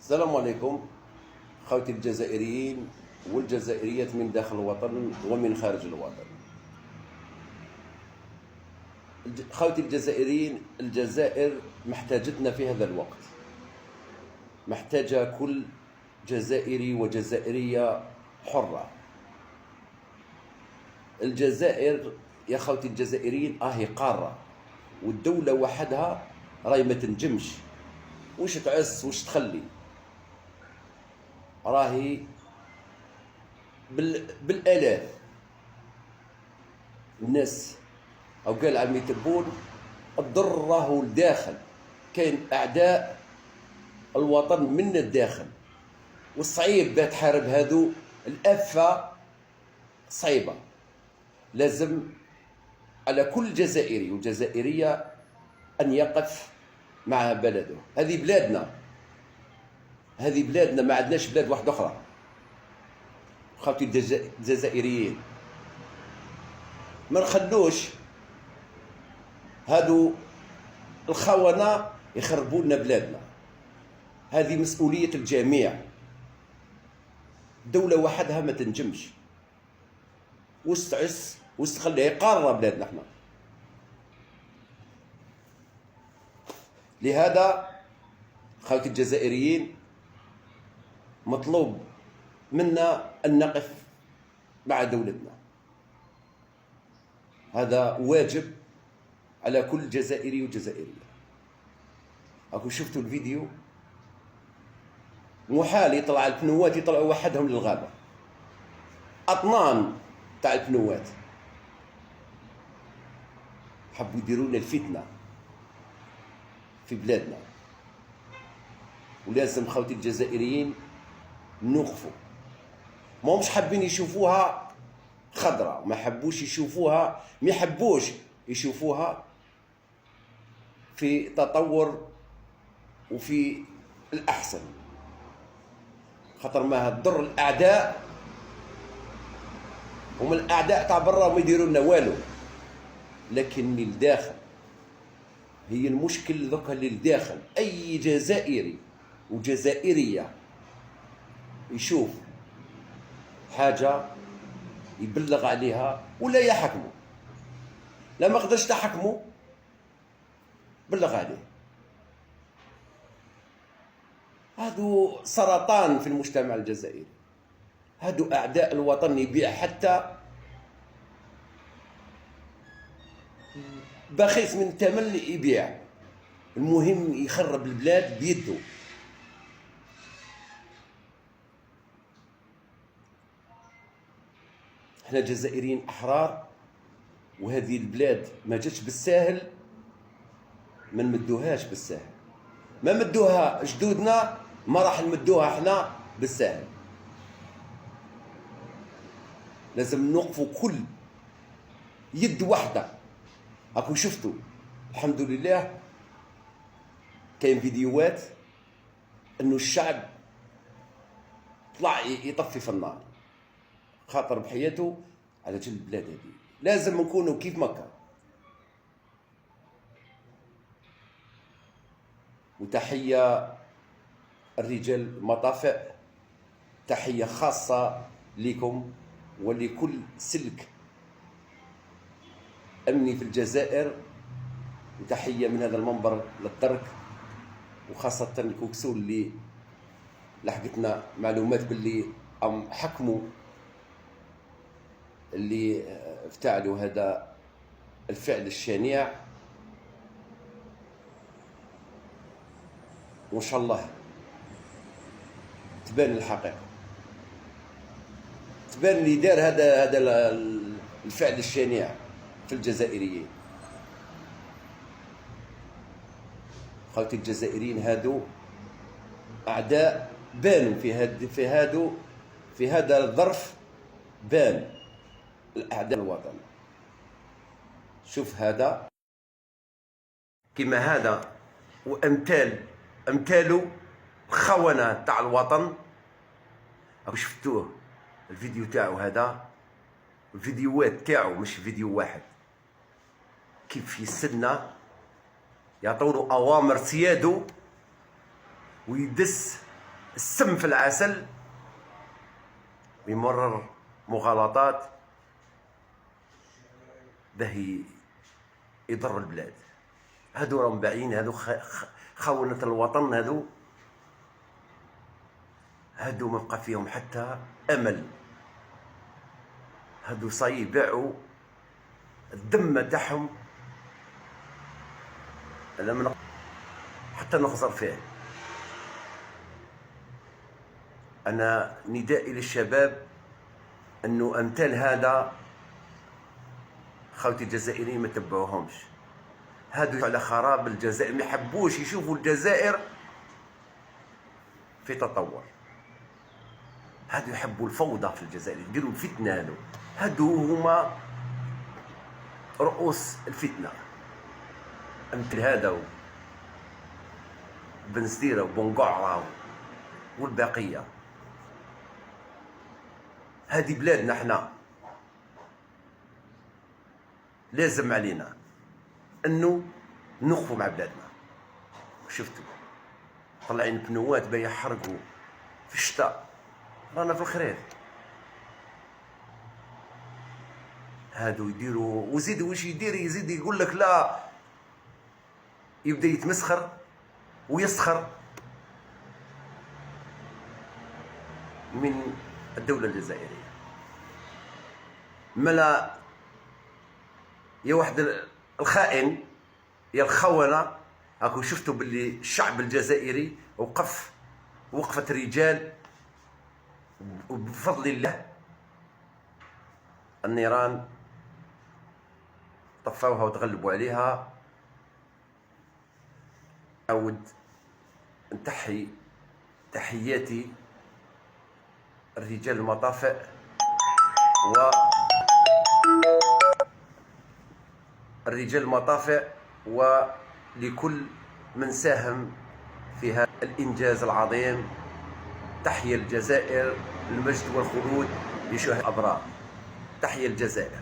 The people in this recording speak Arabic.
السلام عليكم خوتي الجزائريين والجزائريات من داخل الوطن ومن خارج الوطن. خوتي الجزائريين، الجزائر محتاجتنا في هذا الوقت، محتاجة كل جزائري وجزائرية حرة. الجزائر يا خوتي الجزائريين هي قارة، والدولة وحدها راهي ما تنجمش. وش تعس وش تخلي، راهي بالالاف الناس. او قال عمي تبون الضر راهو الداخل، كاين اعداء الوطن من الداخل، والصعيب باه تحارب هذو الافه صعيبه. لازم على كل جزائري وجزائريه ان يقف مع بلده. هذه بلادنا، هذه بلادنا، ما عندناش بلاد واحده اخرى. خاطي الجزائريين ما نخلوش هادو الخونة يخربوا لنا بلادنا. هذه مسؤولية الجميع، دولة وحدها ما تنجمش. واستعس واستخليها قارة بلادنا احنا. لهذا خاوتي الجزائريين مطلوب منا أن نقف مع دولتنا. هذا واجب على كل جزائري وجزائرية. أكو شفتوا الفيديو؟ محال يطلع البنوات يطلعوا وحدهم للغابة، أطنان تاع البنوات حبوا يديروا لنا الفتنة في بلادنا. ولازم خوتي الجزائريين نوقفوا. ما همش حابين يشوفوها خضراء، ما يحبوش يشوفوها في تطور وفي الأحسن. خاطر ما تضر الأعداء، ومن الأعداء تاع برا ما يديروا لنا والو، لكن من الداخل هي المشكل. ذوك اللي الداخل، أي جزائري وجزائرية يشوف حاجة يبلغ عليها ولا يحكمه. لا ما قدرش تحكمه، بلغ عليه. هادو سرطان في المجتمع الجزائري، هادو أعداء الوطن. يبيع حتى بخيس من الثمن اللي يبيع، المهم يخرب البلاد بيده. احنا جزائريين احرار، وهذه البلاد ما جاتش بالساهل، ما نمدوهاش بالساهل. ما مدوها جدودنا، ما راح نمدوها احنا بالساهل. لازم نوقفوا كل يد واحده. هاكو شفتوا الحمد لله كاين فيديوهات انه الشعب طلع يطفي في النار خاطر بحياته على جل البلاد هذه. لازم نكونوا كيف مكة. وتحية الرجال المطافئ، تحية خاصة لكم ولكل سلك أمني في الجزائر. وتحية من هذا المنبر للدرك، وخاصة الكوكسول اللي لحقتنا معلومات باللي حكموا اللي افتعلوا هذا الفعل الشنيع. وإن شاء الله تبان الحقيقة، تبان اللي دار هذا الفعل الشنيع في الجزائريين. خوتي الجزائريين هادو أعداء بانوا في هذا الظرف، بان الأعداء الوطن. شوف هذا كما هذا وأمثاله خونة تاع الوطن. راكو شفتوه الفيديو تاعو، هذا الفيديوهات تاعو مش فيديو واحد. كيف يسدنا يعطولو أوامر سيادو ويدس السم في العسل ويمرر مغالطات باه يضر البلاد. هادو راهم باعين، هادو خونة الوطن، هادو ما بقى فيهم حتى امل. هادو صاي باعوا الدم تاعهم. انا من حتى نخزر فيه. انا ندائي للشباب انه امثال هذا خوتي الجزائريين ما تبعوهمش. هادو على خراب الجزائر، ما يحبوش يشوفوا الجزائر في تطور. هادو يحبوا الفوضى في الجزائر، يديروا الفتنه. هادو هما رؤوس الفتنه. امثل هذا بن سديره وبنقعره والبقيه. هذه بلادنا حنا، لازم علينا انه نوقفوا مع بلادنا. شفتوا طلعين بنوات باه يحرقوا في الشتاء، رانا في الخريف. هادو يديروا وزيد واش يدير، يزيد يقول لك لا، يبدا يتمسخر ويسخر من الدولة الجزائرية. ملا يا واحد الخائن يا الخونة. هاكو شفتوا باللي الشعب الجزائري وقف وقفة رجال، وبفضل الله النيران طفوها وتغلبوا عليها. أود نتحي تحياتي الرجال المطافئ ولكل من ساهم في هذا الإنجاز العظيم. تحيا الجزائر، المجد والخلود لشهداء الأبرار. تحيا الجزائر.